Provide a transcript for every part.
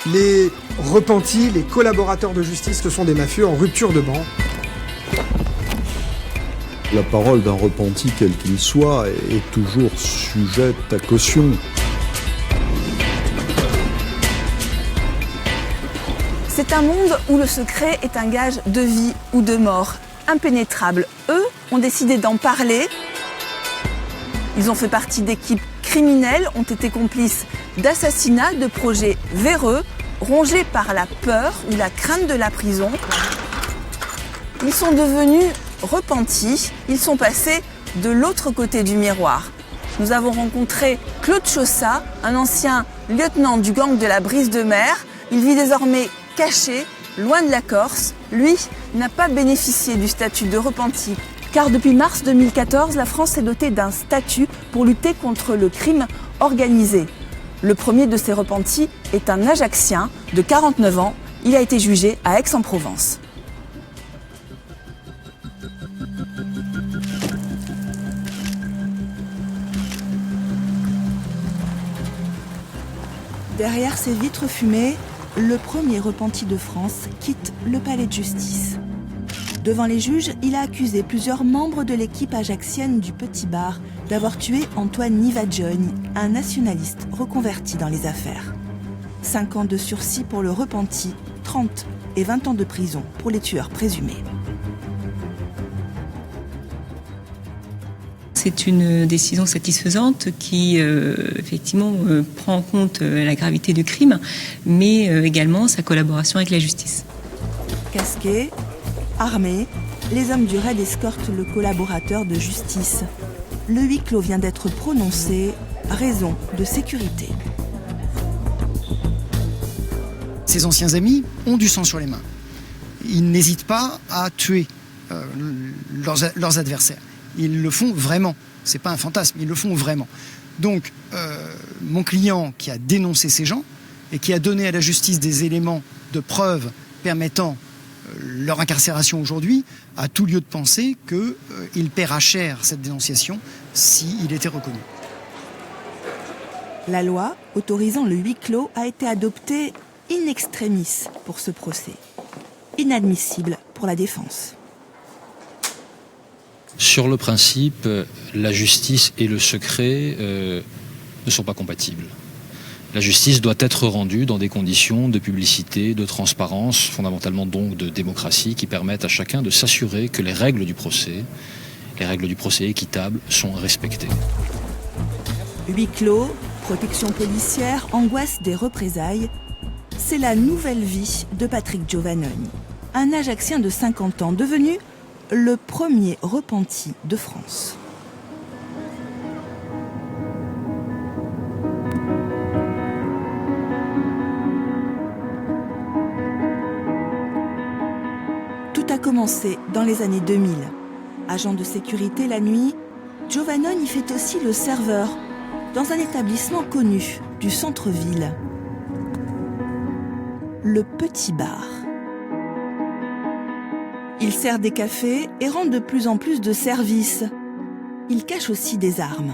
Les repentis, les collaborateurs de justice, ce sont des mafieux en rupture de ban. La parole d'un repenti, quel qu'il soit, est toujours sujette à caution. C'est un monde où le secret est un gage de vie ou de mort, impénétrable. Eux ont décidé d'en parler. Ils ont fait partie d'équipes criminelles, ont été complices d'assassinats, de projets véreux, rongés par la peur ou la crainte de la prison. Ils sont devenus repentis, ils sont passés de l'autre côté du miroir. Nous avons rencontré Claude Chaussat, un ancien lieutenant du gang de la Brise de Mer. Il vit désormais caché, loin de la Corse. Lui n'a pas bénéficié du statut de repenti, car depuis mars 2014, la France s'est dotée d'un statut pour lutter contre le crime organisé. Le premier de ces repentis est un Ajaccien de 49 ans. Il a été jugé à Aix-en-Provence. Derrière ces vitres fumées, le premier repenti de France quitte le palais de justice. Devant les juges, il a accusé plusieurs membres de l'équipe ajaccienne du Petit Bar d'avoir tué Antoine Nivadjogne, un nationaliste reconverti dans les affaires. 5 ans de sursis pour le repenti, 30 et 20 ans de prison pour les tueurs présumés. C'est une décision satisfaisante qui, effectivement, prend en compte la gravité du crime, mais également sa collaboration avec la justice. Casqués, armés, les hommes du raid escortent le collaborateur de justice. Le huis clos vient d'être prononcé, raison de sécurité. Ses anciens amis ont du sang sur les mains. Ils n'hésitent pas à tuer leurs adversaires. Ils le font vraiment. C'est pas un fantasme, ils le font vraiment. Donc, mon client qui a dénoncé ces gens et qui a donné à la justice des éléments de preuve permettant leur incarcération aujourd'hui, a tout lieu de penser qu'il paiera cher cette dénonciation s'il était reconnu. La loi autorisant le huis clos a été adoptée in extremis pour ce procès. Inadmissible pour la défense. Sur le principe, la justice et le secret ne sont pas compatibles. La justice doit être rendue dans des conditions de publicité, de transparence, fondamentalement donc de démocratie, qui permettent à chacun de s'assurer que les règles du procès équitable, sont respectées. Huis clos, protection policière, angoisse des représailles, c'est la nouvelle vie de Patrick Giovannone, un Ajaccien de 50 ans devenu le premier repenti de France. Tout a commencé dans les années 2000. Agent de sécurité la nuit, Giovannone y fait aussi le serveur dans un établissement connu du centre-ville. Le Petit Bar. Il sert des cafés et rend de plus en plus de services. Il cache aussi des armes.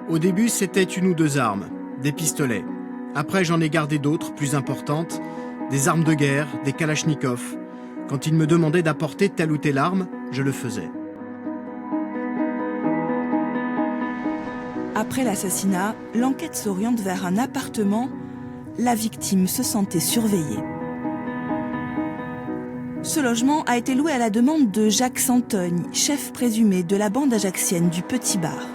Au début, c'était 1 ou 2 armes, des pistolets. Après, j'en ai gardé d'autres, plus importantes, des armes de guerre, des kalachnikovs. Quand il me demandait d'apporter telle ou telle arme, je le faisais. Après l'assassinat, l'enquête s'oriente vers un appartement. La victime se sentait surveillée. Ce logement a été loué à la demande de Jacques Santogne, chef présumé de la bande ajaccienne du Petit Bar.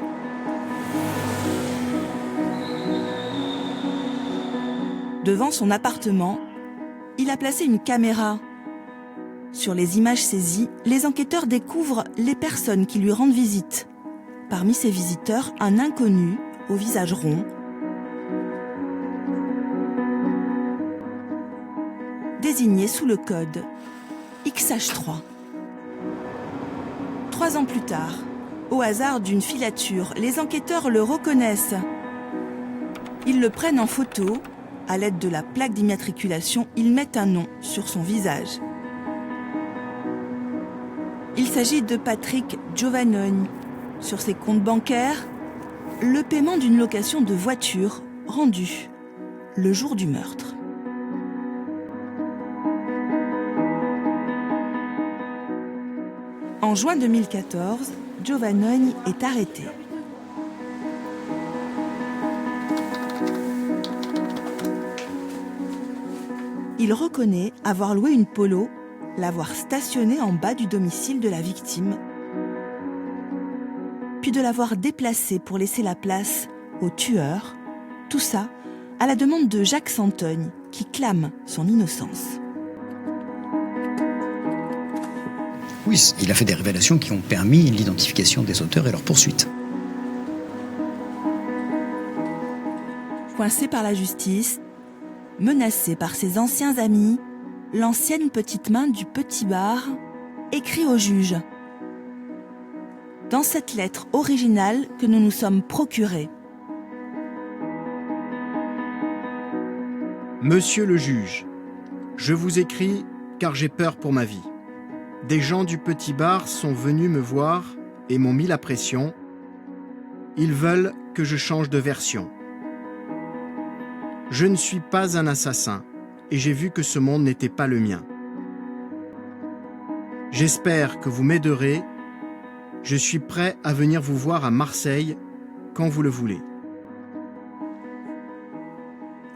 Devant son appartement, il a placé une caméra. Sur les images saisies, les enquêteurs découvrent les personnes qui lui rendent visite. Parmi ces visiteurs, un inconnu au visage rond. Désigné sous le code XH3. 3 ans plus tard, au hasard d'une filature, les enquêteurs le reconnaissent. Ils le prennent en photo. À l'aide de la plaque d'immatriculation, ils mettent un nom sur son visage. Il s'agit de Patrick Giovannone. Sur ses comptes bancaires, le paiement d'une location de voiture rendu le jour du meurtre. En juin 2014, Giovannoni est arrêté. Il reconnaît avoir loué une Polo, l'avoir stationnée en bas du domicile de la victime, puis de l'avoir déplacée pour laisser la place au tueur. Tout ça à la demande de Jacques Santogne, qui clame son innocence. Oui, il a fait des révélations qui ont permis l'identification des auteurs et leur poursuite. Coincé par la justice, menacé par ses anciens amis, l'ancienne petite main du petit bar écrit au juge. Dans cette lettre originale que nous nous sommes procurée. Monsieur le juge, je vous écris car j'ai peur pour ma vie. Des gens du petit bar sont venus me voir et m'ont mis la pression. Ils veulent que je change de version. Je ne suis pas un assassin et j'ai vu que ce monde n'était pas le mien. J'espère que vous m'aiderez. Je suis prêt à venir vous voir à Marseille quand vous le voulez.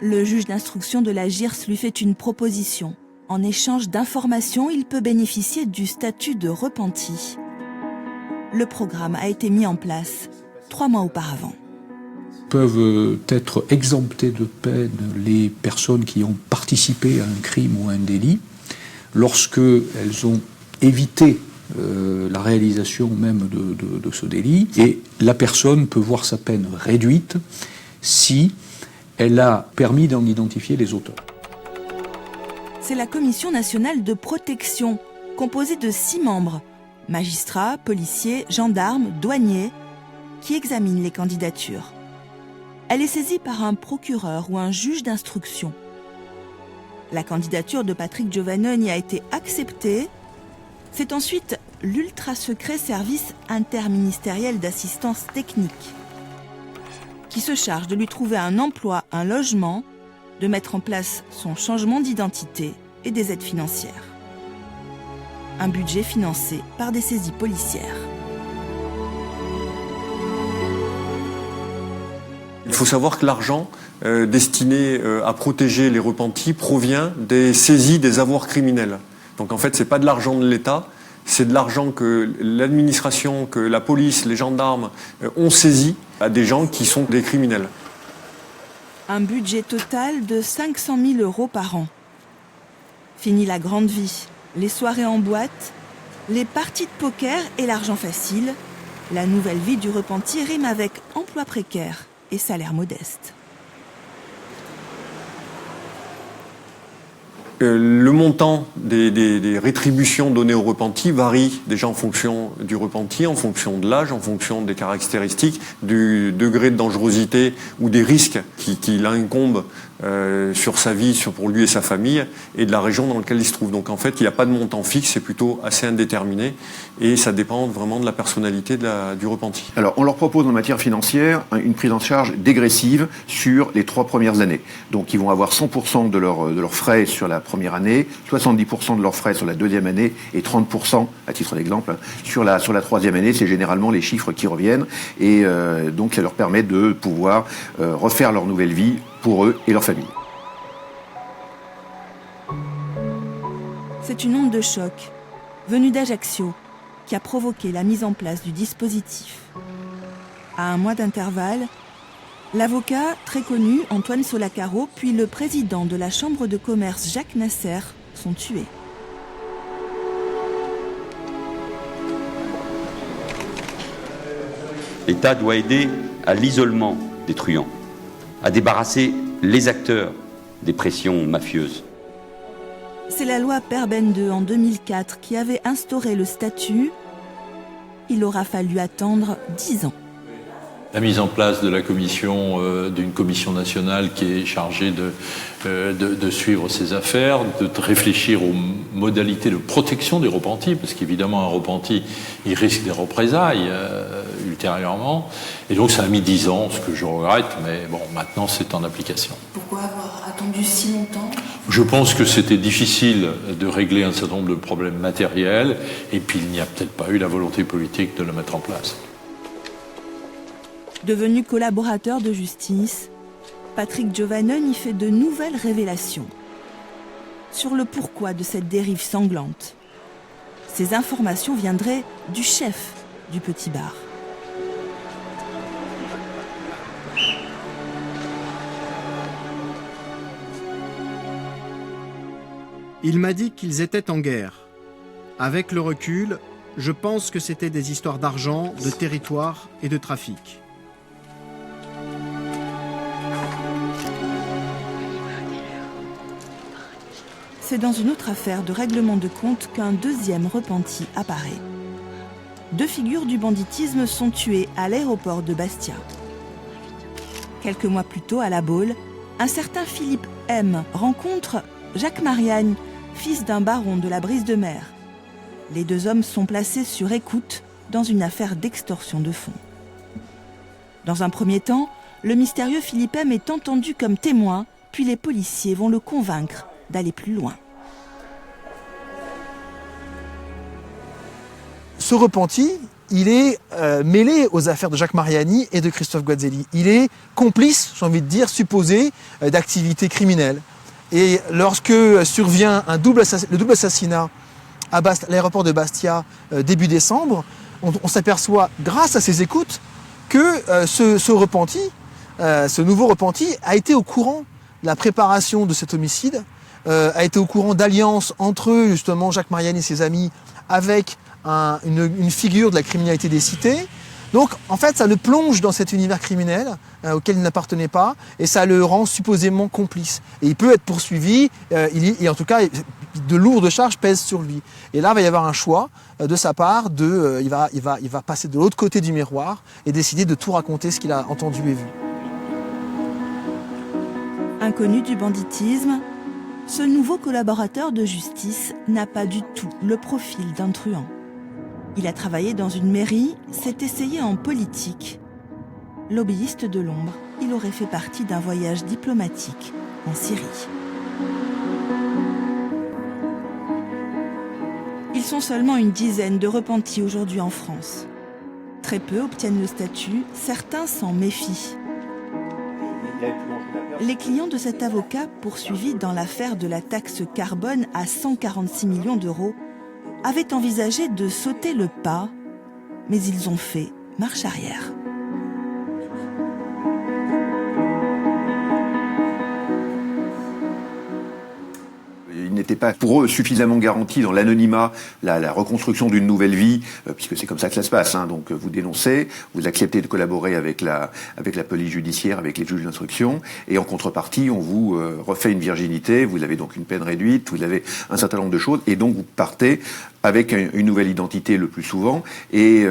Le juge d'instruction de la GIRS lui fait une proposition. En échange d'informations, il peut bénéficier du statut de repenti. Le programme a été mis en place 3 mois auparavant. Peuvent être exemptées de peine les personnes qui ont participé à un crime ou à un délit lorsqu'elles ont évité la réalisation même de ce délit, et la personne peut voir sa peine réduite si elle a permis d'en identifier les auteurs. C'est la Commission nationale de protection, composée de 6 membres, magistrats, policiers, gendarmes, douaniers, qui examine les candidatures. Elle est saisie par un procureur ou un juge d'instruction. La candidature de Patrick Giovannoni a été acceptée. C'est ensuite l'ultra-secret service interministériel d'assistance technique qui se charge de lui trouver un emploi, un logement, de mettre en place son changement d'identité et des aides financières. Un budget financé par des saisies policières. Il faut savoir que l'argent destiné à protéger les repentis provient des saisies des avoirs criminels. Donc en fait, ce n'est pas de l'argent de l'État, c'est de l'argent que l'administration, que la police, les gendarmes ont saisi à des gens qui sont des criminels. Un budget total de 500 000 € par an. Fini la grande vie, les soirées en boîte, les parties de poker et l'argent facile. La nouvelle vie du repenti rime avec emploi précaire et salaire modeste. Le montant des rétributions données aux repentis varie déjà en fonction du repenti, en fonction de l'âge, en fonction des caractéristiques, du degré de dangerosité ou des risques qui l'incombent sur sa vie, pour lui et sa famille, et de la région dans laquelle il se trouve. Donc en fait, il n'y a pas de montant fixe, c'est plutôt assez indéterminé, et ça dépend vraiment de la personnalité du repenti. Alors, on leur propose en matière financière une prise en charge dégressive sur les 3 premières années. Donc, ils vont avoir 100% de leurs frais sur la première année, 70% de leurs frais sur la deuxième année, et 30%, à titre d'exemple, sur la troisième année. C'est généralement les chiffres qui reviennent, et donc ça leur permet de pouvoir refaire leur nouvelle vie pour eux et leur famille. C'est une onde de choc, venue d'Ajaccio, qui a provoqué la mise en place du dispositif. À 1 mois d'intervalle, l'avocat très connu Antoine Solacaro, puis le président de la Chambre de commerce Jacques Nasser sont tués. L'État doit aider à l'isolement des truands, à débarrasser les acteurs des pressions mafieuses. C'est la loi Perben II en 2004 qui avait instauré le statut. Il aura fallu attendre 10 ans. La mise en place de la commission, d'une commission nationale qui est chargée de suivre ces affaires, de réfléchir aux modalités de protection des repentis, parce qu'évidemment un repenti, il risque des représailles ultérieurement. Et donc ça a mis 10 ans, ce que je regrette, mais bon, maintenant c'est en application. Pourquoi avoir attendu si longtemps ? Je pense que c'était difficile de régler un certain nombre de problèmes matériels, et puis il n'y a peut-être pas eu la volonté politique de le mettre en place. Devenu collaborateur de justice, Patrick Giovannone y fait de nouvelles révélations sur le pourquoi de cette dérive sanglante. Ces informations viendraient du chef du petit bar. Il m'a dit qu'ils étaient en guerre. Avec le recul, je pense que c'était des histoires d'argent, de territoire et de trafic. C'est dans une autre affaire de règlement de compte qu'un deuxième repenti apparaît. 2 figures du banditisme sont tuées à l'aéroport de Bastia. Quelques mois plus tôt, à La Baule, un certain Philippe M. rencontre Jacques Mariagne, fils d'un baron de la Brise de Mer. Les 2 hommes sont placés sur écoute dans une affaire d'extorsion de fonds. Dans un premier temps, le mystérieux Philippe M. est entendu comme témoin, puis les policiers vont le convaincre d'aller plus loin. Ce repenti, il est mêlé aux affaires de Jacques Mariani et de Christophe Guazzelli. Il est complice, j'ai envie de dire, supposé d'activités criminelles. Et lorsque survient le double assassinat à l'aéroport de Bastia début décembre, on s'aperçoit, grâce à ces écoutes, que ce nouveau repenti a été au courant de la préparation de cet homicide, a été au courant d'alliances entre justement Jacques Mariani et ses amis avec une figure de la criminalité des cités. Donc en fait ça le plonge dans cet univers criminel auquel il n'appartenait pas et ça le rend supposément complice. Et il peut être poursuivi et en tout cas de lourdes charges pèsent sur lui. Et là il va y avoir un choix de sa part, il va passer de l'autre côté du miroir et décider de tout raconter ce qu'il a entendu et vu. Inconnu du banditisme, ce nouveau collaborateur de justice n'a pas du tout le profil d'un truand. Il a travaillé dans une mairie, s'est essayé en politique. Lobbyiste de l'ombre, il aurait fait partie d'un voyage diplomatique en Syrie. Ils sont seulement une dizaine de repentis aujourd'hui en France. Très peu obtiennent le statut, certains s'en méfient. Les clients de cet avocat, poursuivi dans l'affaire de la taxe carbone à 146 millions d'euros, avaient envisagé de sauter le pas, mais ils ont fait marche arrière. Il n'était pas pour eux suffisamment garanti dans l'anonymat la reconstruction d'une nouvelle vie, puisque c'est comme ça que ça se passe. Donc vous dénoncez, vous acceptez de collaborer avec la police judiciaire, avec les juges d'instruction, et en contrepartie, on vous refait une virginité, vous avez donc une peine réduite, vous avez un certain nombre de choses, et donc vous partez avec une nouvelle identité le plus souvent, et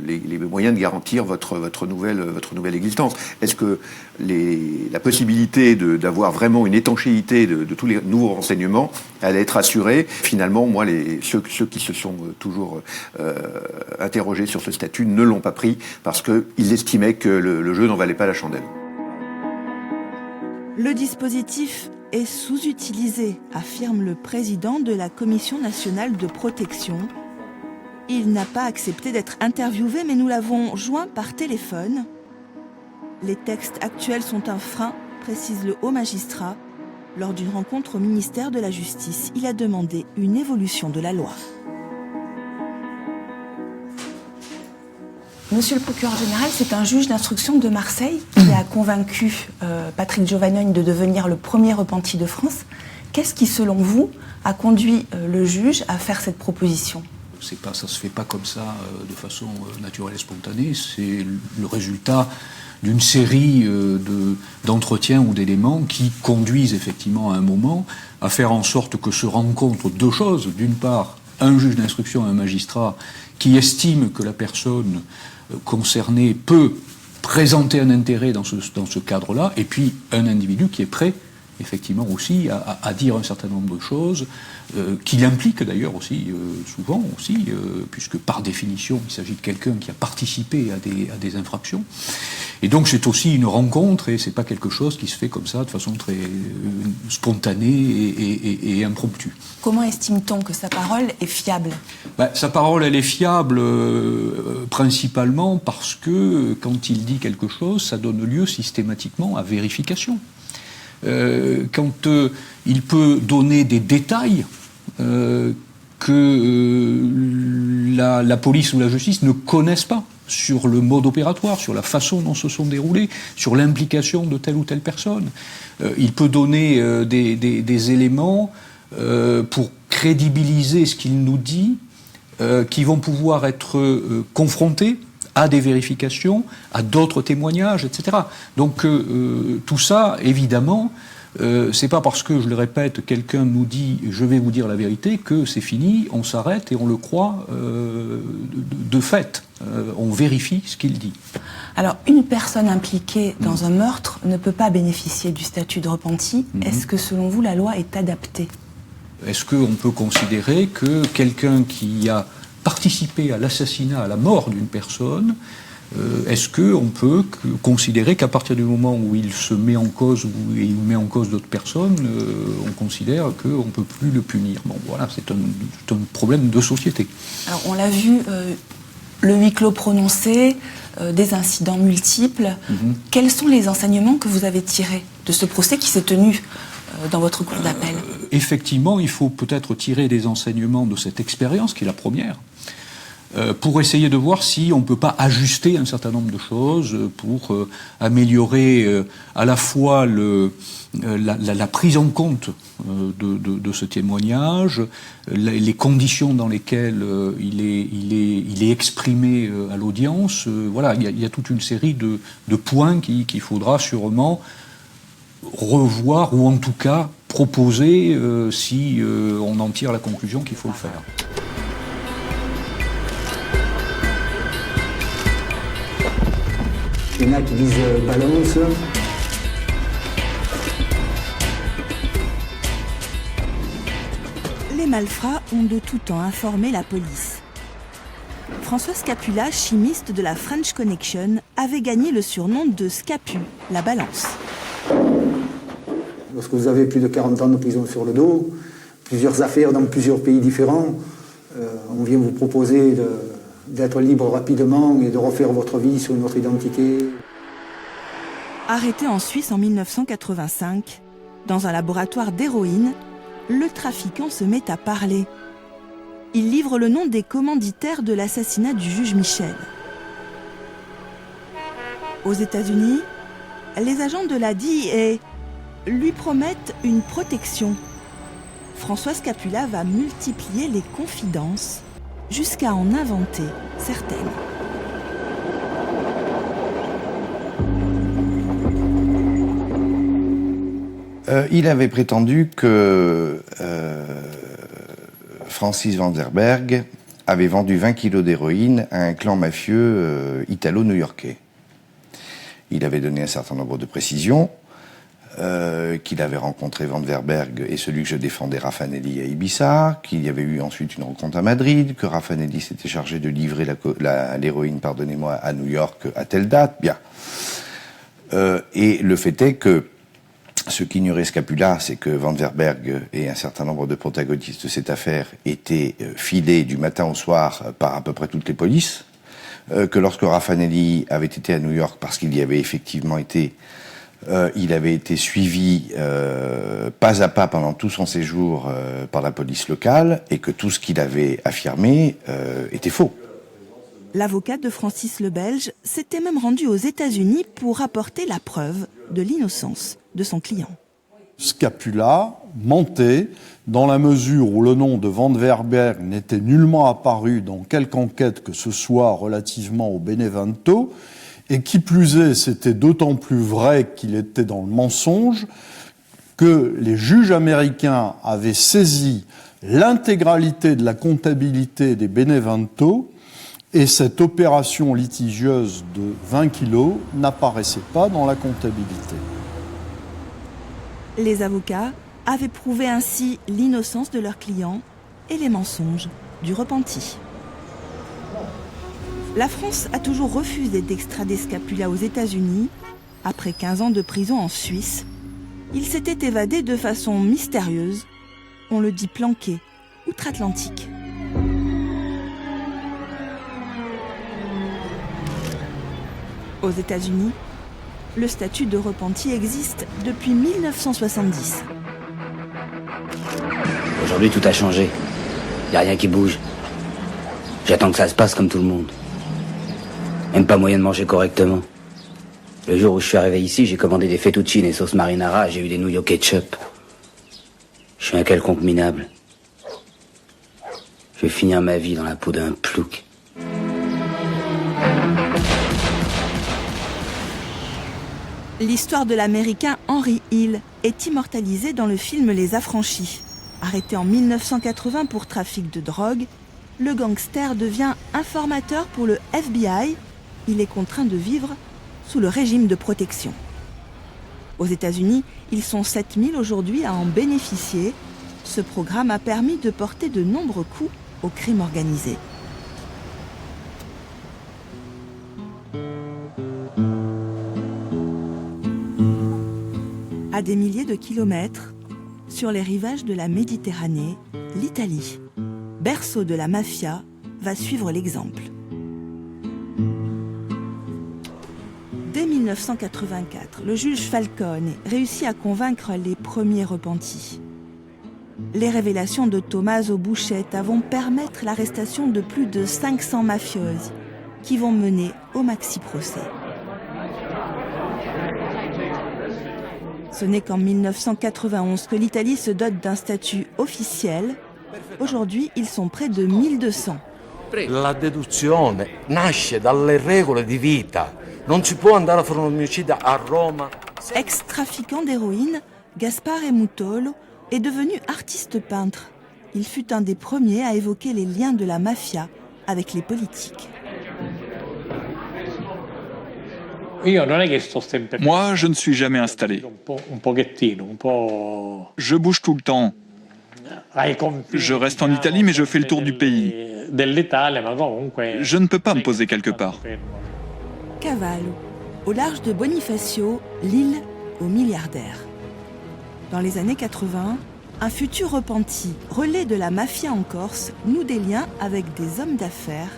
les moyens de garantir votre nouvelle existence. Est-ce que la possibilité d'avoir vraiment une étanchéité de tous les nouveaux renseignements allait être assurée? Finalement, moi, ceux qui se sont toujours interrogés sur ce statut ne l'ont pas pris parce qu'ils estimaient que le jeu n'en valait pas la chandelle. Le dispositif est sous-utilisé, affirme le président de la Commission nationale de protection. Il n'a pas accepté d'être interviewé, mais nous l'avons joint par téléphone. Les textes actuels sont un frein, précise le haut magistrat. Lors d'une rencontre au ministère de la Justice, il a demandé une évolution de la loi. Monsieur le procureur général, c'est un juge d'instruction de Marseille qui a convaincu Patrick Giovannone de devenir le premier repenti de France. Qu'est-ce qui, selon vous, a conduit le juge à faire cette proposition ? Ça ne se fait pas comme ça, de façon naturelle et spontanée. C'est le résultat d'une série d'entretiens ou d'éléments qui conduisent effectivement à un moment à faire en sorte que se rencontrent 2 choses. D'une part, un juge d'instruction et un magistrat qui estime que la personne concernée peut présenter un intérêt dans ce cadre-là, et puis un individu qui est prêt, effectivement aussi, à dire un certain nombre de choses, qui l'impliquent d'ailleurs aussi, souvent aussi, puisque par définition, il s'agit de quelqu'un qui a participé à des infractions. Et donc c'est aussi une rencontre, et c'est pas quelque chose qui se fait comme ça, de façon très spontanée et impromptue. Comment estime-t-on que sa parole est fiable ? Sa parole, elle est fiable principalement parce que quand il dit quelque chose, ça donne lieu systématiquement à vérification. Quand il peut donner des détails que la police ou la justice ne connaissent pas sur le mode opératoire, sur la façon dont se sont déroulés, sur l'implication de telle ou telle personne. Il peut donner des éléments pour crédibiliser ce qu'il nous dit, qui vont pouvoir être confrontés à des vérifications, à d'autres témoignages, etc. Donc tout ça, évidemment, c'est pas parce que, je le répète, quelqu'un nous dit « je vais vous dire la vérité » que c'est fini, on s'arrête et on le croit de fait. On vérifie ce qu'il dit. Alors, une personne impliquée dans un meurtre ne peut pas bénéficier du statut de repenti. Est-ce que, selon vous, la loi est adaptée ? Est-ce qu'on peut considérer que quelqu'un qui a participé à l'assassinat, à la mort d'une personne, est-ce qu'on peut considérer qu'à partir du moment où il se met en cause, ou il met en cause d'autres personnes, on considère qu'on ne peut plus le punir? Bon, voilà, c'est un problème de société. Alors, on l'a vu, le huis clos prononcé, des incidents multiples. Quels sont les enseignements que vous avez tirés de ce procès qui s'est tenu dans votre cour d'appel? Effectivement, il faut peut-être tirer des enseignements de cette expérience, qui est la première, pour essayer de voir si on ne peut pas ajuster un certain nombre de choses pour améliorer à la fois la prise en compte de ce témoignage, les conditions dans lesquelles il est exprimé à l'audience. Voilà, il y a toute une série de points qu'il faudra sûrement revoir, ou en tout cas proposer si on en tire la conclusion qu'il faut le faire. Il y en a qui disent balance. Les malfrats ont de tout temps informé la police. François Scapula, chimiste de la French Connection, avait gagné le surnom de Scapu, la balance. Lorsque vous avez plus de 40 ans de prison sur le dos, plusieurs affaires dans plusieurs pays différents, on vient vous proposer d'être libre rapidement et de refaire votre vie sur une autre identité. Arrêté en Suisse en 1985, dans un laboratoire d'héroïne, le trafiquant se met à parler. Il livre le nom des commanditaires de l'assassinat du juge Michel. Aux États-Unis, les agents de la DEA lui promettent une protection. François Scapula va multiplier les confidences jusqu'à en inventer certaines. Il avait prétendu que Francis Vanderberg avait vendu 20 kilos d'héroïne à un clan mafieux italo-new-yorkais. Il avait donné un certain nombre de précisions, qu'il avait rencontré Vanderberg et celui que je défendais, Raffanelli, à Ibiza, qu'il y avait eu ensuite une rencontre à Madrid, que Raffanelli s'était chargé de livrer l'héroïne, à New York à telle date. Bien. Et le fait est que ce qu'ignorait Scapula, c'est que Vanderberg et un certain nombre de protagonistes de cette affaire étaient filés du matin au soir par à peu près toutes les polices, que lorsque Raffanelli avait été à New York, parce qu'il y avait effectivement été, il avait été suivi pas à pas pendant tout son séjour par la police locale, et que tout ce qu'il avait affirmé était faux. L'avocat de Francis le Belge s'était même rendu aux États-Unis pour apporter la preuve de l'innocence de son client. Scapula mentait dans la mesure où le nom de Vanderberg n'était nullement apparu dans quelque enquête que ce soit relativement au Benevento, et qui plus est, c'était d'autant plus vrai qu'il était dans le mensonge que les juges américains avaient saisi l'intégralité de la comptabilité des Benevento Et cette opération litigieuse de 20 kilos n'apparaissait pas dans la comptabilité. Les avocats avaient prouvé ainsi l'innocence de leurs clients et les mensonges du repenti. La France a toujours refusé d'extrader Scapula aux États-Unis. Après 15 ans de prison en Suisse, il s'était évadé de façon mystérieuse, on le dit planqué, outre-Atlantique. Aux États-Unis, le statut de repenti existe depuis 1970. Aujourd'hui, tout a changé. Il n'y a rien qui bouge. J'attends que ça se passe comme tout le monde. Même pas moyen de manger correctement. Le jour où je suis arrivé ici, j'ai commandé des fettuccine et sauce marinara, j'ai eu des nouilles au ketchup. Je suis un quelconque minable. Je vais finir ma vie dans la peau d'un plouc. L'histoire de l'Américain Henry Hill est immortalisée dans le film Les Affranchis. Arrêté en 1980 pour trafic de drogue, le gangster devient informateur pour le FBI. Il est contraint de vivre sous le régime de protection. Aux États-Unis, ils sont 7000 aujourd'hui à en bénéficier. Ce programme a permis de porter de nombreux coups au crime organisé. À des milliers de kilomètres, sur les rivages de la Méditerranée, l'Italie, berceau de la mafia, va suivre l'exemple. Dès 1984, le juge Falcone réussit à convaincre les premiers repentis. Les révélations de Tommaso Buscetta vont permettre l'arrestation de plus de 500 mafieuses qui vont mener au maxi-procès. Ce n'est qu'en 1991 que l'Italie se dote d'un statut officiel. Aujourd'hui, ils sont près de 1200. La deduzione nasce dalle regole di vita. Non si può andare a fare un omicidio a Roma. Ex-trafiquant d'héroïne, Gaspare Mutolo est devenu artiste peintre. Il fut un des premiers à évoquer les liens de la mafia avec les politiques. Moi, je ne suis jamais installé. Je bouge tout le temps. Je reste en Italie, mais je fais le tour du pays. Je ne peux pas me poser quelque part. Cavallo, au large de Bonifacio, l'île aux milliardaires. Dans les années 80, un futur repenti, relais de la mafia en Corse, noue des liens avec des hommes d'affaires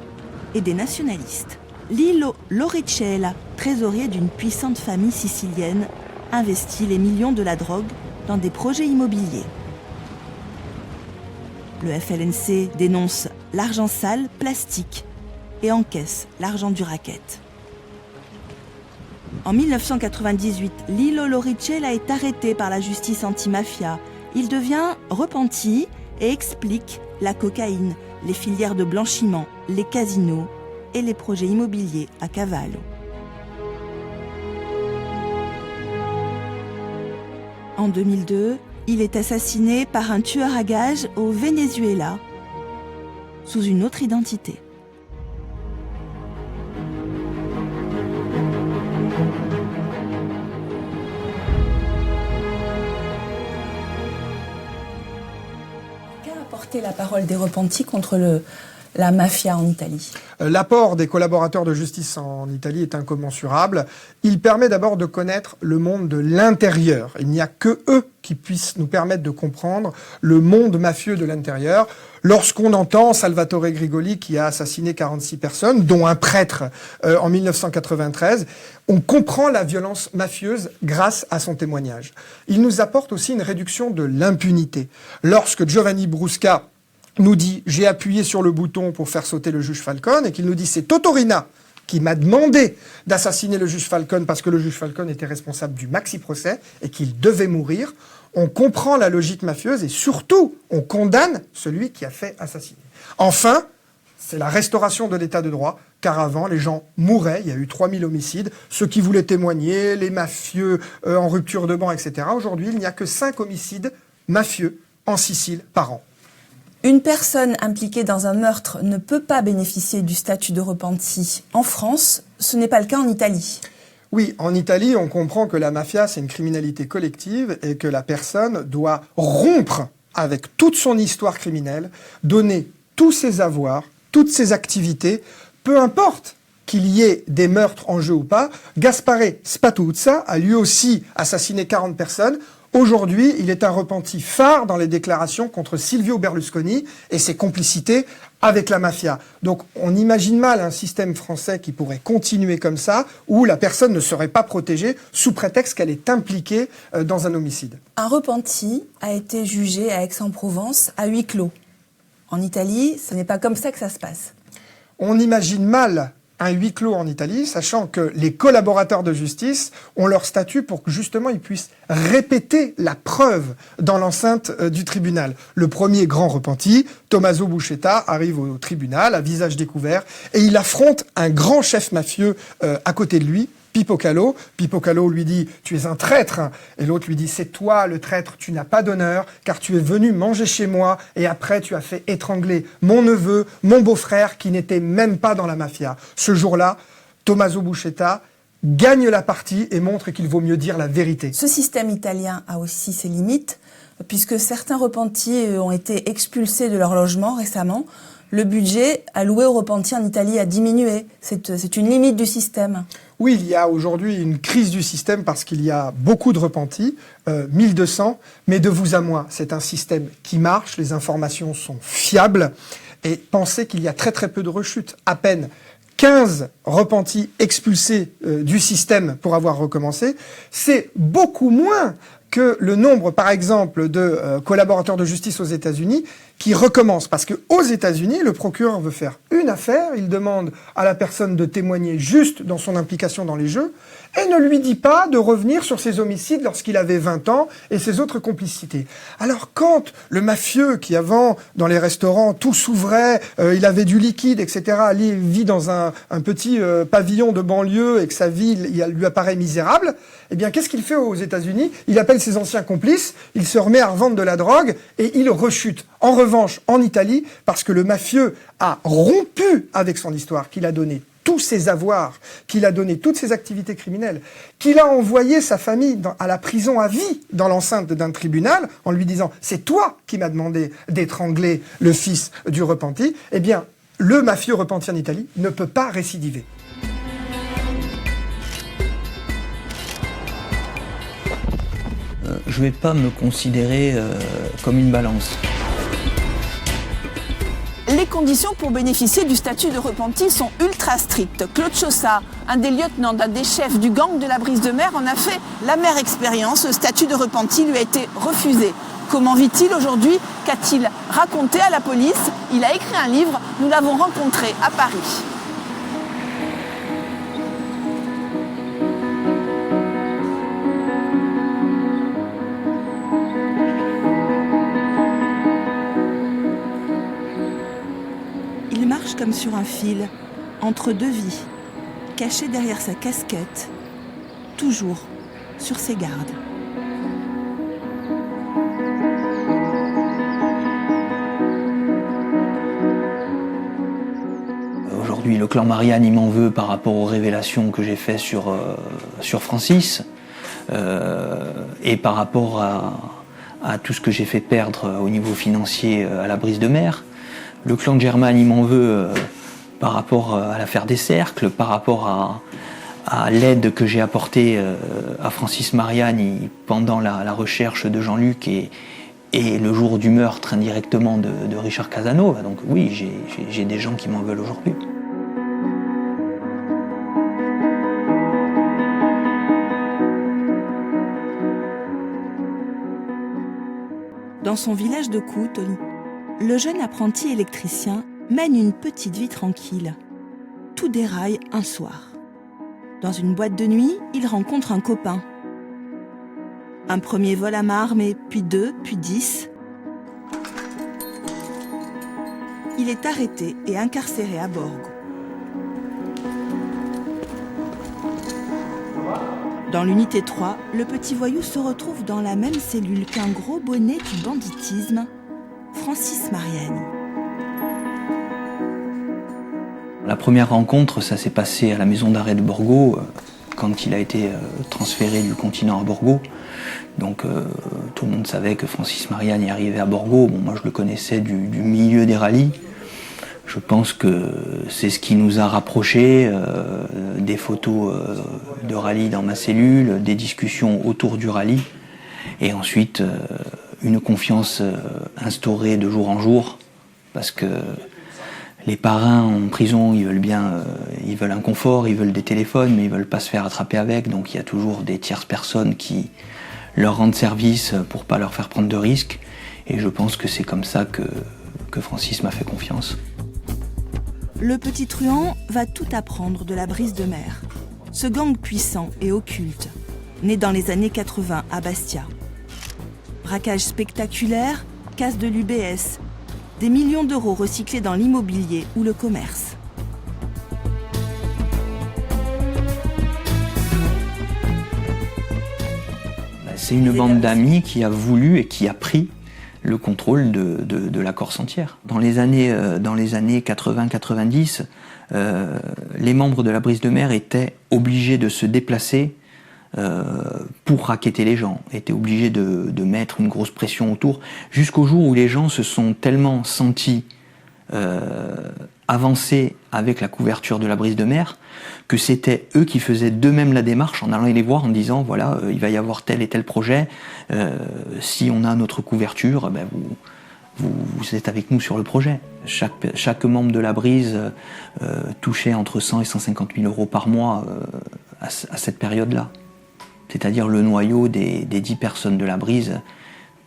et des nationalistes. Lillo Loricella, trésorier d'une puissante famille sicilienne, investit les millions de la drogue dans des projets immobiliers. Le FLNC dénonce l'argent sale, plastique, et encaisse l'argent du racket. En 1998, Lillo Loricella est arrêté par la justice anti-mafia. Il devient repenti et explique la cocaïne, les filières de blanchiment, les casinos et les projets immobiliers à Cavallo. En 2002, il est assassiné par un tueur à gages au Venezuela, sous une autre identité. Qu'a apporté la parole des repentis contre la mafia en Italie? L'apport des collaborateurs de justice en Italie est incommensurable. Il permet d'abord de connaître le monde de l'intérieur. Il n'y a que eux qui puissent nous permettre de comprendre le monde mafieux de l'intérieur. Lorsqu'on entend Salvatore Grigoli qui a assassiné 46 personnes, dont un prêtre en 1993, on comprend la violence mafieuse grâce à son témoignage. Il nous apporte aussi une réduction de l'impunité. Lorsque Giovanni Brusca nous dit « j'ai appuyé sur le bouton pour faire sauter le juge Falcone » et qu'il nous dit « c'est Totorina qui m'a demandé d'assassiner le juge Falcone parce que le juge Falcone était responsable du maxi-procès et qu'il devait mourir », on comprend la logique mafieuse et surtout, on condamne celui qui a fait assassiner. Enfin, c'est la restauration de l'état de droit, car avant, les gens mouraient, il y a eu 3000 homicides, ceux qui voulaient témoigner, les mafieux en rupture de ban, etc. Aujourd'hui, il n'y a que 5 homicides mafieux en Sicile par an. Une personne impliquée dans un meurtre ne peut pas bénéficier du statut de repenti en France. Ce n'est pas le cas en Italie. Oui, en Italie, on comprend que la mafia, c'est une criminalité collective et que la personne doit rompre avec toute son histoire criminelle, donner tous ses avoirs, toutes ses activités, peu importe qu'il y ait des meurtres en jeu ou pas. Gaspare Spatuzza a lui aussi assassiné 40 personnes. Aujourd'hui, il est un repenti phare dans les déclarations contre Silvio Berlusconi et ses complicités avec la mafia. Donc on imagine mal un système français qui pourrait continuer comme ça, où la personne ne serait pas protégée sous prétexte qu'elle est impliquée dans un homicide. Un repenti a été jugé à Aix-en-Provence à huis clos. En Italie, ce n'est pas comme ça que ça se passe. On imagine mal un huis clos en Italie, sachant que les collaborateurs de justice ont leur statut pour que justement ils puissent répéter la preuve dans l'enceinte du tribunal. Le premier grand repenti, Tommaso Buscetta, arrive au tribunal à visage découvert et il affronte un grand chef mafieux à côté de lui, Pippo Calò. Pippo Calò lui dit « Tu es un traître » et l'autre lui dit « C'est toi le traître, tu n'as pas d'honneur car tu es venu manger chez moi et après tu as fait étrangler mon neveu, mon beau-frère qui n'était même pas dans la mafia. » Ce jour-là, Tommaso Buscetta gagne la partie et montre qu'il vaut mieux dire la vérité. Ce système italien a aussi ses limites puisque certains repentis ont été expulsés de leur logement récemment. Le budget alloué aux repentis en Italie a diminué. C'est une limite du système. Oui, il y a aujourd'hui une crise du système parce qu'il y a beaucoup de repentis, 1200, mais de vous à moi, c'est un système qui marche, les informations sont fiables, et pensez qu'il y a très très peu de rechutes, à peine 15 repentis expulsés du système pour avoir recommencé, c'est beaucoup moins que le nombre, par exemple, de collaborateurs de justice aux États-Unis qui recommencent. Parce qu'aux États-Unis, le procureur veut faire une affaire, il demande à la personne de témoigner juste dans son implication dans les jeux, et ne lui dit pas de revenir sur ses homicides lorsqu'il avait 20 ans et ses autres complicités. Alors quand le mafieux qui avant, dans les restaurants, tout s'ouvrait, il avait du liquide, etc., vit dans un petit pavillon de banlieue et que sa vie lui apparaît misérable, eh bien qu'est-ce qu'il fait aux États-Unis? Il appelle ses anciens complices, il se remet à revendre de la drogue et il rechute. En revanche, en Italie, parce que le mafieux a rompu avec son histoire, qu'il a donné tous ses avoirs, qu'il a donné toutes ses activités criminelles, qu'il a envoyé sa famille à la prison à vie dans l'enceinte d'un tribunal en lui disant « c'est toi qui m'as demandé d'étrangler le fils du repenti », eh bien, le mafieux repenti en Italie ne peut pas récidiver. Je ne vais pas me considérer comme une balance. Les conditions pour bénéficier du statut de repenti sont ultra strictes. Claude Chaussat, un des lieutenants, d'un des chefs du gang de la Brise de Mer, en a fait l'amère expérience. Le statut de repenti lui a été refusé. Comment vit-il aujourd'hui? Qu'a-t-il raconté à la police? Il a écrit un livre, nous l'avons rencontré à Paris. Comme sur un fil, entre deux vies, caché derrière sa casquette, toujours sur ses gardes. Aujourd'hui, le clan Marianne, il m'en veut par rapport aux révélations que j'ai faites sur Francis et par rapport à tout ce que j'ai fait perdre au niveau financier à la Brise de Mer. Le clan de Germane, il m'en veut par rapport à l'affaire des cercles, par rapport à l'aide que j'ai apportée à Francis Marianne pendant la recherche de Jean-Luc et le jour du meurtre indirectement de Richard Casanova. Donc oui, j'ai des gens qui m'en veulent aujourd'hui. Dans son village de Coutoli, le jeune apprenti électricien mène une petite vie tranquille. Tout déraille un soir. Dans une boîte de nuit, il rencontre un copain. Un premier vol à main armée, puis 2, puis 10. Il est arrêté et incarcéré à Borgo. Dans l'unité 3, le petit voyou se retrouve dans la même cellule qu'un gros bonnet du banditisme, Francis Mariani. La première rencontre, ça s'est passé à la maison d'arrêt de Borgo, quand il a été transféré du continent à Borgo. Donc tout le monde savait que Francis Mariani arrivait à Borgo. Bon, moi je le connaissais du milieu des rallyes. Je pense que c'est ce qui nous a rapprochés, des photos de rallye dans ma cellule, des discussions autour du rallye, et ensuite une confiance instaurée de jour en jour, parce que les parrains en prison, ils veulent un confort, ils veulent des téléphones, mais ils veulent pas se faire attraper avec, donc il y a toujours des tierces personnes qui leur rendent service pour pas leur faire prendre de risques, et je pense que c'est comme ça que Francis m'a fait confiance. Le petit truand va tout apprendre de la brise de mer. Ce gang puissant et occulte, né dans les années 80 à Bastia. Braquage spectaculaire, casse de l'UBS, des millions d'euros recyclés dans l'immobilier ou le commerce. C'est une bande d'amis qui a voulu et qui a pris le contrôle de la Corse entière. Dans les années 80-90, les membres de la brise de mer étaient obligés de se déplacer pour racketter les gens, étaient obligés de mettre une grosse pression autour, jusqu'au jour où les gens se sont tellement sentis avancer avec la couverture de la brise de mer, que c'était eux qui faisaient d'eux-mêmes la démarche en allant les voir en disant voilà, il va y avoir tel et tel projet, si on a notre couverture, ben vous êtes avec nous sur le projet. Chaque membre de la brise touchait entre 100 et 150 000 euros par mois à cette période-là. C'est-à-dire le noyau des 10 personnes de la brise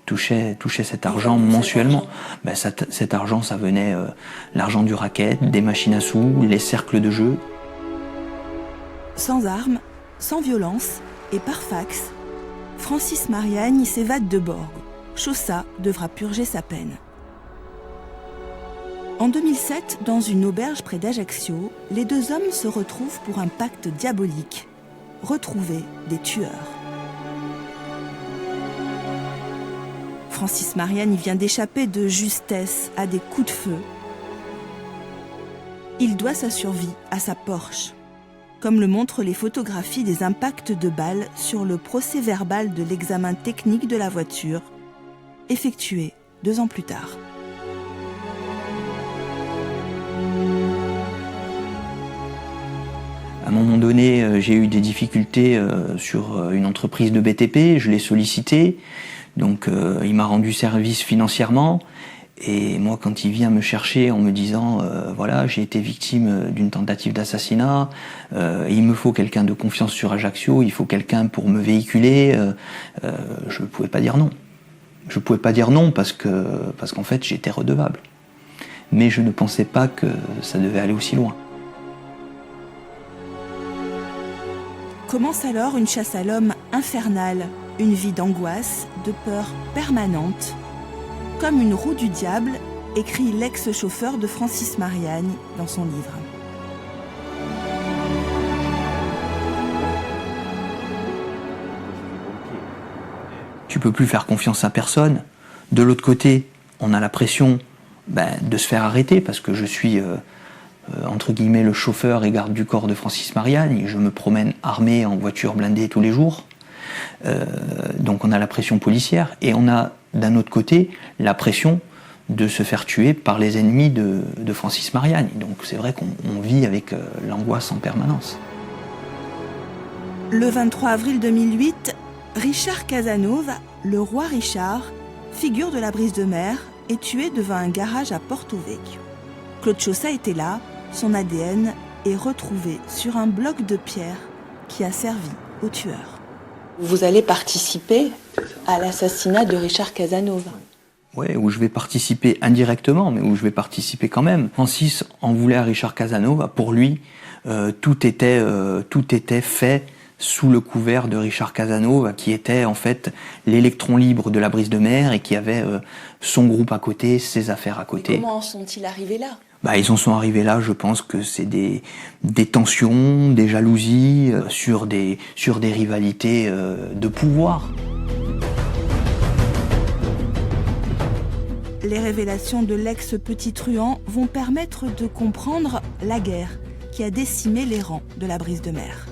touchait cet argent mensuellement. Ben, cet argent, ça venait l'argent du racket, des machines à sous, les cercles de jeu. Sans armes, sans violence et par fax, Francis Mariani s'évade de Borgo. Chaussat devra purger sa peine. En 2007, dans une auberge près d'Ajaccio, les deux hommes se retrouvent pour un pacte diabolique. Retrouver des tueurs. Francis Mariani vient d'échapper de justesse à des coups de feu. Il doit sa survie à sa Porsche, comme le montrent les photographies des impacts de balles sur le procès-verbal de l'examen technique de la voiture, effectué 2 ans plus tard. À un moment donné, j'ai eu des difficultés sur une entreprise de BTP, je l'ai sollicité, donc il m'a rendu service financièrement, et moi quand il vient me chercher en me disant voilà, j'ai été victime d'une tentative d'assassinat, il me faut quelqu'un de confiance sur Ajaccio, il faut quelqu'un pour me véhiculer, je ne pouvais pas dire non. Je ne pouvais pas dire non parce qu'en fait j'étais redevable. Mais je ne pensais pas que ça devait aller aussi loin. Commence alors une chasse à l'homme infernale, une vie d'angoisse, de peur permanente. Comme une roue du diable, écrit l'ex-chauffeur de Francis Mariani dans son livre. Tu peux plus faire confiance à personne. De l'autre côté, on a la pression de se faire arrêter parce que je suis entre guillemets le chauffeur et garde du corps de Francis Mariani. Je me promène armé en voiture blindée tous les jours. Donc on a la pression policière et on a d'un autre côté la pression de se faire tuer par les ennemis de Francis Mariani. Donc c'est vrai qu'on vit avec l'angoisse en permanence. Le 23 avril 2008, Richard Casanova, le roi Richard, figure de la brise de mer, est tué devant un garage à Porto Vecchio. Claude Chaussat était là, son ADN est retrouvé sur un bloc de pierre qui a servi au tueur. Vous allez participer à l'assassinat de Richard Casanova. Oui, où je vais participer indirectement, mais où je vais participer quand même. Francis en voulait à Richard Casanova. Pour lui, tout était fait sous le couvert de Richard Casanova, qui était en fait l'électron libre de la brise de mer et qui avait son groupe à côté, ses affaires à côté. Mais comment en sont-ils arrivés là ? Ils en sont arrivés là, je pense que c'est des tensions, des jalousies, sur des rivalités de pouvoir. Les révélations de l'ex-petit truand vont permettre de comprendre la guerre qui a décimé les rangs de la brise de mer.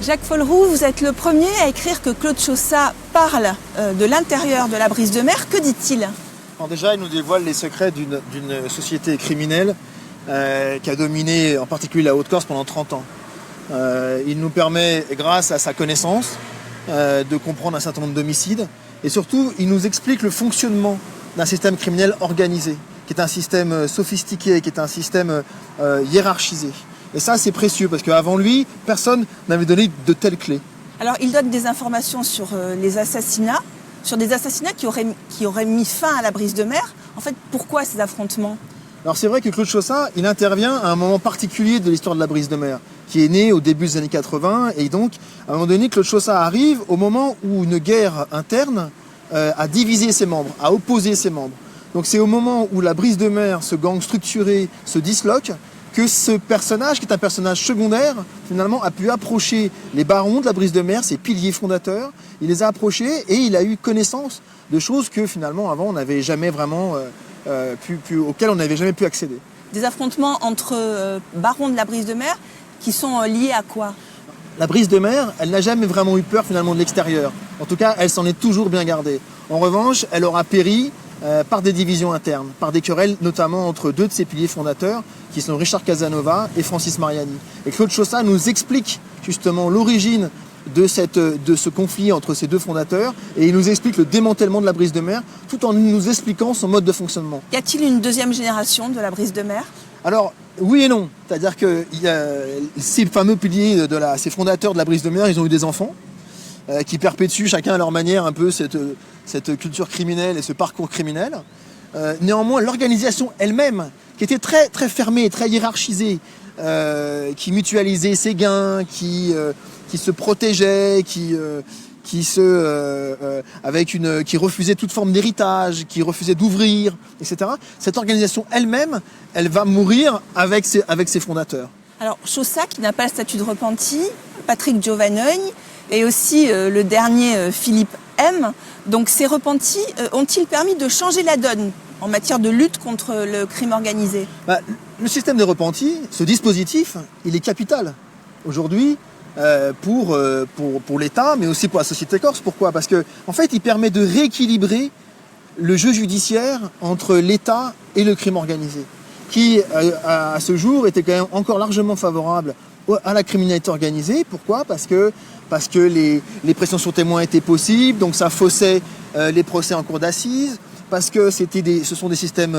Jacques Folleroux, vous êtes le premier à écrire que Claude Chaussat parle de l'intérieur de la brise de mer. Que dit-il ? Alors déjà, il nous dévoile les secrets d'une société criminelle qui a dominé en particulier la Haute-Corse pendant 30 ans. Il nous permet, grâce à sa connaissance, de comprendre un certain nombre d'homicides. Et surtout, il nous explique le fonctionnement d'un système criminel organisé, qui est un système sophistiqué, qui est un système hiérarchisé. Et ça, c'est précieux, parce qu'avant lui, personne n'avait donné de telles clés. Alors, il donne des informations sur les assassinats, sur des assassinats qui auraient mis fin à la brise de mer. En fait, pourquoi ces affrontements ? Alors, c'est vrai que Claude Chaussat, il intervient à un moment particulier de l'histoire de la brise de mer, qui est né au début des années 80. Et donc, à un moment donné, Claude Chaussat arrive au moment où une guerre interne a divisé ses membres, a opposé ses membres. Donc, c'est au moment où la brise de mer, ce gang structuré, se disloque, que ce personnage, qui est un personnage secondaire, finalement, a pu approcher les barons de la brise de mer, ses piliers fondateurs. Il les a approchés et il a eu connaissance de choses que, finalement, avant, on n'avait jamais vraiment auxquelles on n'avait jamais pu accéder. Des affrontements entre barons de la brise de mer qui sont liés à quoi ? La brise de mer, elle n'a jamais vraiment eu peur, finalement, de l'extérieur. En tout cas, elle s'en est toujours bien gardée. En revanche, elle aura péri par des divisions internes, par des querelles notamment entre deux de ses piliers fondateurs, qui sont Richard Casanova et Francis Mariani. Et Claude Chaussat nous explique justement l'origine de ce conflit entre ces deux fondateurs, et il nous explique le démantèlement de la brise de mer, tout en nous expliquant son mode de fonctionnement. Y a-t-il une deuxième génération de la brise de mer ? Alors, oui et non. C'est-à-dire que ces fameux piliers, ces fondateurs de la brise de mer, ils ont eu des enfants, qui perpétuent chacun à leur manière un peu cette culture criminelle et ce parcours criminel. Néanmoins, l'organisation elle-même, qui était très, très fermée, très hiérarchisée, qui mutualisait ses gains, qui se protégeait, qui refusait toute forme d'héritage, qui refusait d'ouvrir, etc. Cette organisation elle-même, elle va mourir avec ses fondateurs. Alors, Chaussat, qui n'a pas le statut de repenti, Patrick Giovanogne, et aussi le dernier Philippe M. Donc ces repentis ont-ils permis de changer la donne en matière de lutte contre le crime organisé ? Le système des repentis, ce dispositif, il est capital aujourd'hui pour l'État, mais aussi pour la société corse. Pourquoi ? Parce que en fait, il permet de rééquilibrer le jeu judiciaire entre l'État et le crime organisé, qui à ce jour était quand même encore largement favorable à la criminalité organisée. Pourquoi ? Parce que les pressions sur témoins étaient possibles, donc ça faussait les procès en cour d'assises, parce que ce sont des systèmes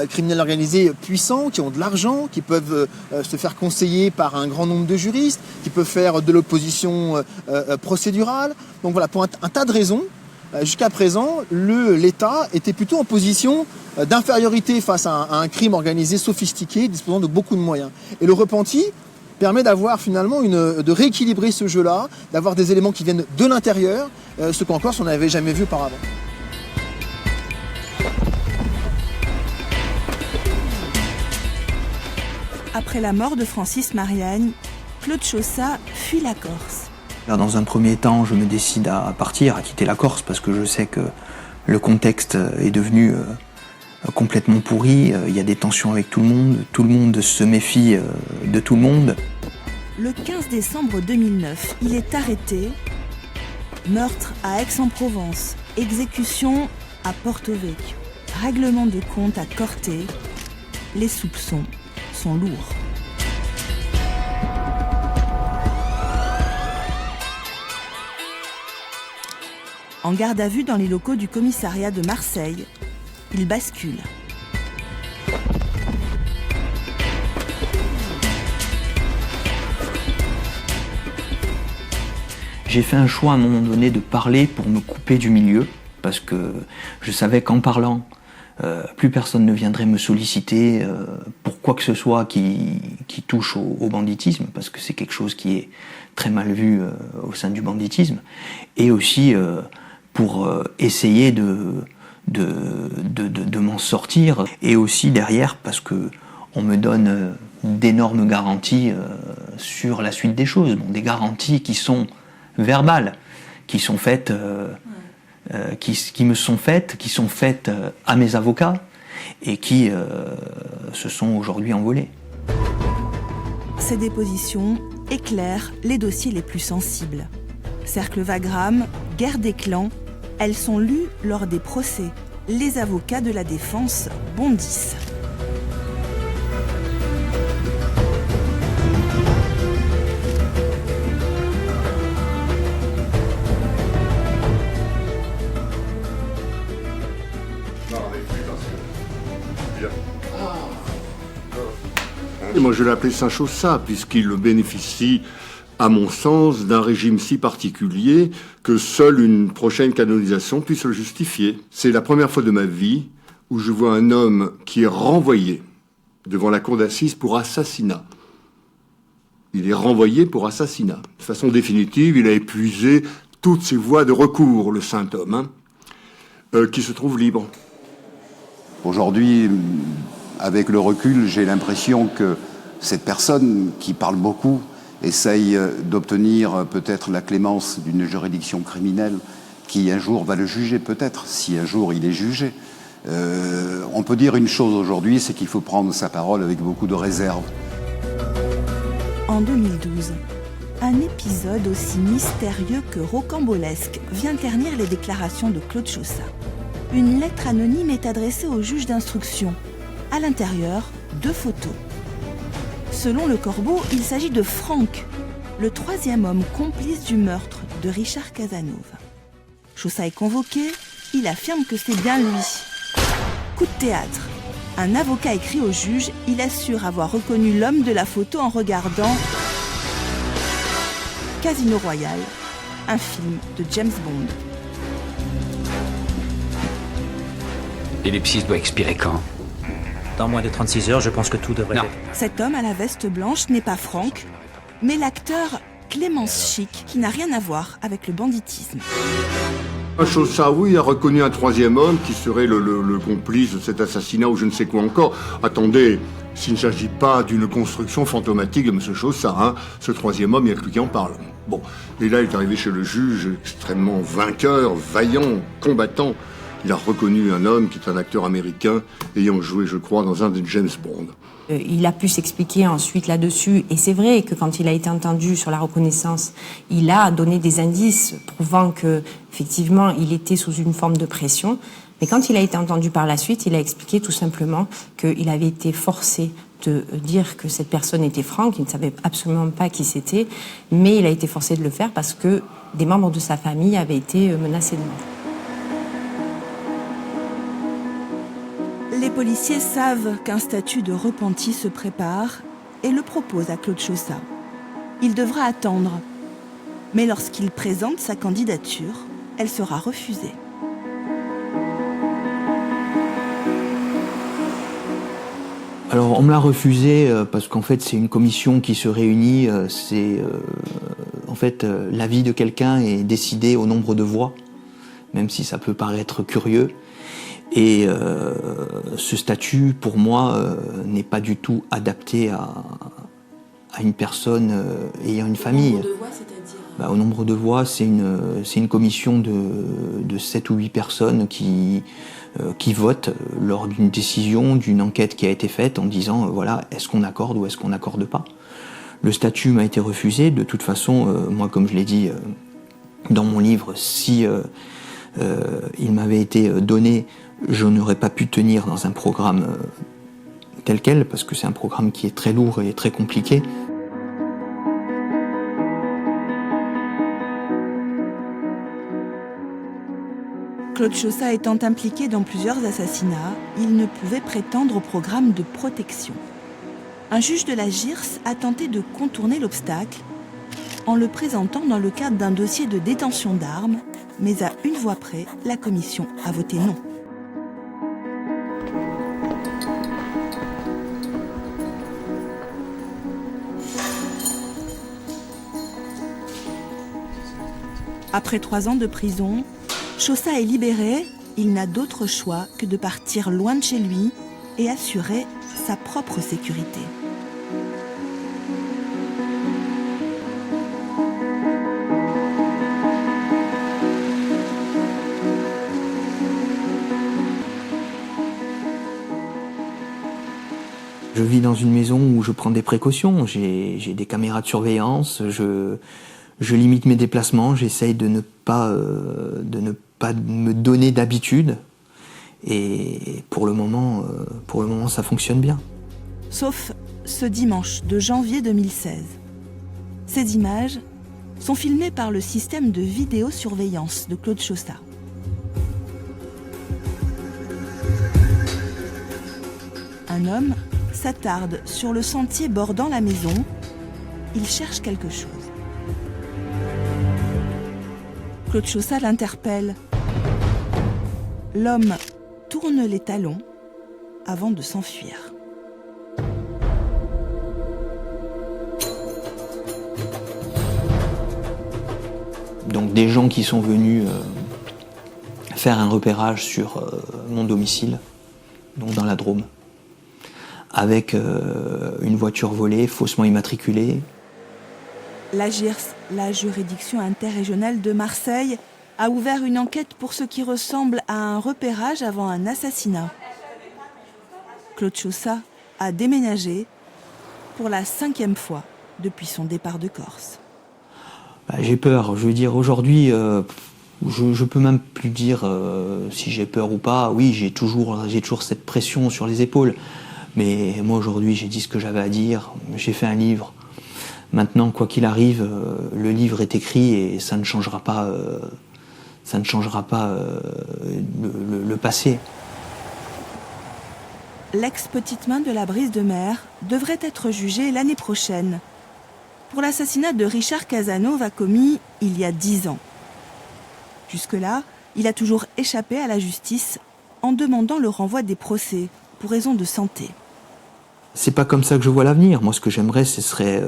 criminels organisés puissants, qui ont de l'argent, qui peuvent se faire conseiller par un grand nombre de juristes, qui peuvent faire de l'opposition procédurale. Donc voilà, pour un tas de raisons, jusqu'à présent, l'État était plutôt en position d'infériorité face à un crime organisé sophistiqué, disposant de beaucoup de moyens. Et le repenti permet d'avoir finalement de rééquilibrer ce jeu-là, d'avoir des éléments qui viennent de l'intérieur, ce qu'en Corse on n'avait jamais vu auparavant. Après la mort de Francis Mariani, Claude Chaussat fuit la Corse. Dans un premier temps, je me décide à partir, à quitter la Corse, parce que je sais que le contexte est devenu complètement pourri. Il y a des tensions avec tout le monde se méfie de tout le monde. Le 15 décembre 2009, il est arrêté. Meurtre à Aix-en-Provence, exécution à Porto Vecchio, règlement de compte à Corte. Les soupçons sont lourds. En garde à vue dans les locaux du commissariat de Marseille, il bascule. J'ai fait un choix à un moment donné de parler pour me couper du milieu, parce que je savais qu'en parlant, plus personne ne viendrait me solliciter pour quoi que ce soit qui touche au banditisme, parce que c'est quelque chose qui est très mal vu au sein du banditisme, et aussi pour essayer de m'en sortir, et aussi derrière parce que on me donne d'énormes garanties sur la suite des choses. Bon, des garanties qui sont verbales, qui sont faites, qui me sont faites, qui sont faites à mes avocats et qui se sont aujourd'hui envolées. Ces dépositions éclairent les dossiers les plus sensibles. Cercle Wagram, guerre des clans, elles sont lues lors des procès. Les avocats de la défense bondissent. Et moi, je l'appelais Saint-Chaussat, puisqu'il bénéficie, à mon sens, d'un régime si particulier que seule une prochaine canonisation puisse le justifier. C'est la première fois de ma vie où je vois un homme qui est renvoyé devant la cour d'assises pour assassinat. Il est renvoyé pour assassinat. De façon définitive, il a épuisé toutes ses voies de recours, le saint homme, qui se trouve libre. Aujourd'hui, avec le recul, j'ai l'impression que cette personne qui parle beaucoup essaye d'obtenir peut-être la clémence d'une juridiction criminelle qui un jour va le juger, peut-être, si un jour il est jugé. On peut dire une chose aujourd'hui, c'est qu'il faut prendre sa parole avec beaucoup de réserve. En 2012, un épisode aussi mystérieux que rocambolesque vient ternir les déclarations de Claude Chaussat. Une lettre anonyme est adressée au juge d'instruction. À l'intérieur, 2 photos. Selon Le Corbeau, il s'agit de Franck, le 3e homme complice du meurtre de Richard Casanova. Chaussat est convoqué, il affirme que c'est bien lui. Coup de théâtre. Un avocat écrit au juge, il assure avoir reconnu l'homme de la photo en regardant Casino Royale, un film de James Bond. L'ellipsis doit expirer quand ? Dans moins de 36 heures, je pense que tout devrait être... Cet homme à la veste blanche n'est pas Franck, mais l'acteur Clémence Chic, qui n'a rien à voir avec le banditisme. Chaussat, oui, a reconnu un 3e homme qui serait le complice de cet assassinat ou je ne sais quoi encore. Attendez, s'il ne s'agit pas d'une construction fantomatique de M. Chaussat, hein, ce 3e homme, il n'y a que lui qui en parle. Bon, et là, il est arrivé chez le juge extrêmement vainqueur, vaillant, combattant. Il a reconnu un homme qui est un acteur américain ayant joué, je crois, dans un des James Bond. Il a pu s'expliquer ensuite là-dessus, et c'est vrai que quand il a été entendu sur la reconnaissance, il a donné des indices prouvant que, effectivement, il était sous une forme de pression. Mais quand il a été entendu par la suite, il a expliqué tout simplement qu'il avait été forcé de dire que cette personne était Franck, il ne savait absolument pas qui c'était, mais il a été forcé de le faire parce que des membres de sa famille avaient été menacés de mort. Les policiers savent qu'un statut de repenti se prépare et le proposent à Claude Chaussat. Il devra attendre. Mais lorsqu'il présente sa candidature, elle sera refusée. Alors on me l'a refusé parce qu'en fait c'est une commission qui se réunit, en fait l'avis de quelqu'un est décidé au nombre de voix, même si ça peut paraître curieux. Et ce statut, pour moi, n'est pas du tout adapté à une personne ayant une famille. Au nombre de voix, c'est-à-dire au nombre de voix, c'est une commission de 7 ou 8 personnes qui votent lors d'une décision, d'une enquête qui a été faite en disant, voilà, est-ce qu'on accorde ou est-ce qu'on n'accorde pas. Le statut m'a été refusé. De toute façon, moi, comme je l'ai dit dans mon livre, si il m'avait été donné, je n'aurais pas pu tenir dans un programme tel quel, parce que c'est un programme qui est très lourd et très compliqué. Claude Chaussat étant impliqué dans plusieurs assassinats, il ne pouvait prétendre au programme de protection. Un juge de la GIRS a tenté de contourner l'obstacle en le présentant dans le cadre d'un dossier de détention d'armes, mais à une voix près, la commission a voté non. Après 3 ans de prison, Chaussat est libéré. Il n'a d'autre choix que de partir loin de chez lui et assurer sa propre sécurité. Je vis dans une maison où je prends des précautions, j'ai des caméras de surveillance, je limite mes déplacements, j'essaye de ne pas me donner d'habitude. Et pour le moment, ça fonctionne bien. Sauf ce dimanche de janvier 2016. Ces images sont filmées par le système de vidéosurveillance de Claude Chaussat. Un homme s'attarde sur le sentier bordant la maison. Il cherche quelque chose. Claude Chaussat l'interpelle. L'homme tourne les talons avant de s'enfuir. Donc des gens qui sont venus faire un repérage sur mon domicile, donc dans la Drôme, avec une voiture volée, faussement immatriculée. La JIRS, la juridiction interrégionale de Marseille, a ouvert une enquête pour ce qui ressemble à un repérage avant un assassinat. Claude Chaussat a déménagé pour la 5e fois depuis son départ de Corse. J'ai peur, je veux dire, aujourd'hui, je peux même plus dire si j'ai peur ou pas. Oui, j'ai toujours cette pression sur les épaules. Mais moi, aujourd'hui, j'ai dit ce que j'avais à dire. J'ai fait un livre. Maintenant, quoi qu'il arrive, le livre est écrit et ça ne changera pas, le passé. L'ex-petite main de la brise de mer devrait être jugée l'année prochaine pour l'assassinat de Richard Casanova commis il y a 10 ans. Jusque-là, il a toujours échappé à la justice en demandant le renvoi des procès pour raison de santé. C'est pas comme ça que je vois l'avenir. Moi, ce que j'aimerais, ce serait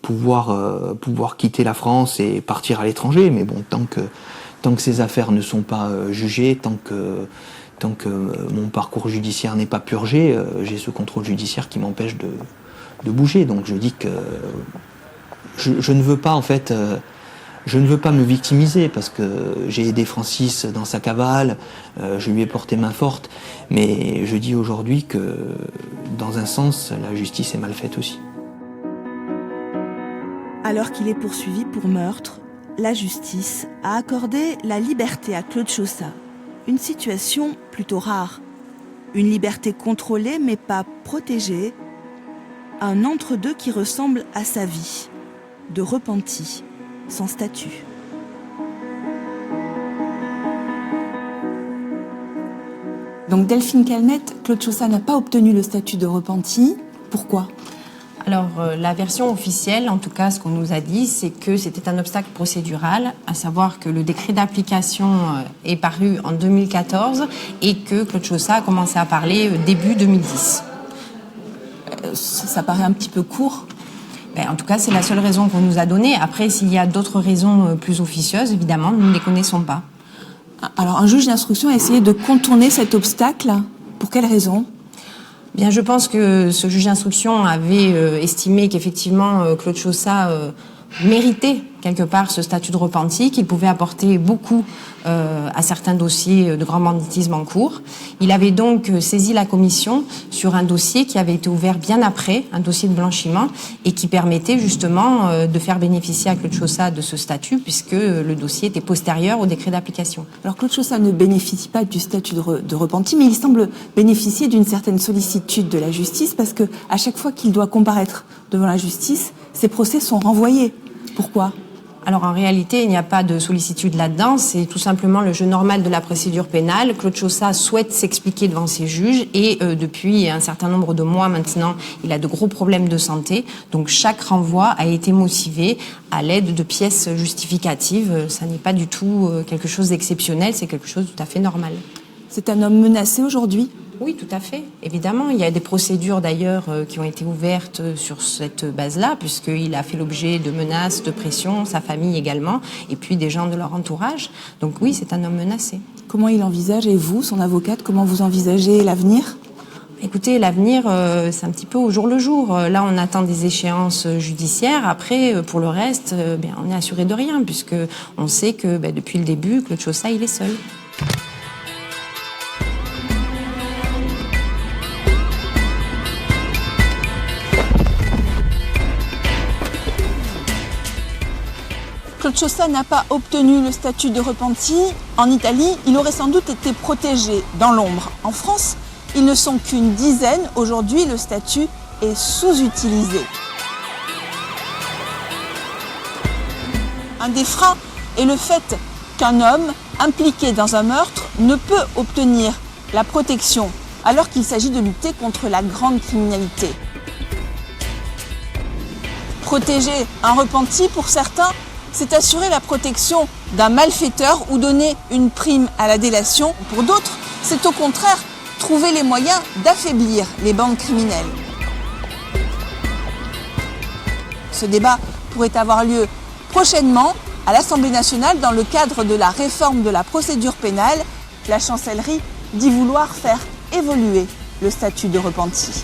pouvoir quitter la France et partir à l'étranger. Mais bon, tant que ces affaires ne sont pas jugées, tant que mon parcours judiciaire n'est pas purgé, j'ai ce contrôle judiciaire qui m'empêche de bouger. Donc je dis que je ne veux pas, en fait, je ne veux pas me victimiser parce que j'ai aidé Francis dans sa cavale, je lui ai porté main forte, mais je dis aujourd'hui que, dans un sens, la justice est mal faite aussi. Alors qu'il est poursuivi pour meurtre, la justice a accordé la liberté à Claude Chaussat. Une situation plutôt rare. Une liberté contrôlée mais pas protégée. Un entre-deux qui ressemble à sa vie, de repenti, sans statut. Donc Delphine Calmette, Claude Chaussat n'a pas obtenu le statut de repenti. Pourquoi ? Alors, la version officielle, en tout cas, ce qu'on nous a dit, c'est que c'était un obstacle procédural, à savoir que le décret d'application est paru en 2014 et que Claude Chaussat a commencé à parler début 2010. Ça paraît un petit peu court. En tout cas, c'est la seule raison qu'on nous a donnée. Après, s'il y a d'autres raisons plus officieuses, évidemment, nous ne les connaissons pas. Alors, un juge d'instruction a essayé de contourner cet obstacle. Pour quelle raison ? Bien, je pense que ce juge d'instruction avait estimé qu'effectivement Claude Chaussat méritait quelque part ce statut de repenti, qu'il pouvait apporter beaucoup à certains dossiers de grand banditisme en cours. Il avait donc saisi la commission sur un dossier qui avait été ouvert bien après, un dossier de blanchiment, et qui permettait justement de faire bénéficier à Claude Chaussat de ce statut, puisque le dossier était postérieur au décret d'application. Alors Claude Chaussat ne bénéficie pas du statut de repenti, mais il semble bénéficier d'une certaine sollicitude de la justice, parce que à chaque fois qu'il doit comparaître devant la justice, ses procès sont renvoyés. Pourquoi ? Alors en réalité, il n'y a pas de sollicitude là-dedans, c'est tout simplement le jeu normal de la procédure pénale. Claude Chaussat souhaite s'expliquer devant ses juges et depuis un certain nombre de mois maintenant, il a de gros problèmes de santé. Donc chaque renvoi a été motivé à l'aide de pièces justificatives. Ça n'est pas du tout quelque chose d'exceptionnel, c'est quelque chose de tout à fait normal. C'est un homme menacé aujourd'hui ? Oui, tout à fait. Évidemment, il y a des procédures d'ailleurs qui ont été ouvertes sur cette base-là, puisqu'il a fait l'objet de menaces, de pressions, sa famille également, et puis des gens de leur entourage. Donc oui, c'est un homme menacé. Comment il envisage, et vous, son avocate, comment vous envisagez l'avenir ? Écoutez, l'avenir, c'est un petit peu au jour le jour. Là, on attend des échéances judiciaires. Après, pour le reste, on est assuré de rien, puisque on sait que depuis le début, Claude Chaussat, il est seul. Claude Chaussat n'a pas obtenu le statut de repenti. En Italie, il aurait sans doute été protégé dans l'ombre. En France, ils ne sont qu'une dizaine. Aujourd'hui, le statut est sous-utilisé. Un des freins est le fait qu'un homme impliqué dans un meurtre ne peut obtenir la protection alors qu'il s'agit de lutter contre la grande criminalité. Protéger un repenti, pour certains, c'est assurer la protection d'un malfaiteur ou donner une prime à la délation. Pour d'autres, c'est au contraire trouver les moyens d'affaiblir les bandes criminelles. Ce débat pourrait avoir lieu prochainement à l'Assemblée nationale dans le cadre de la réforme de la procédure pénale. La chancellerie dit vouloir faire évoluer le statut de repenti.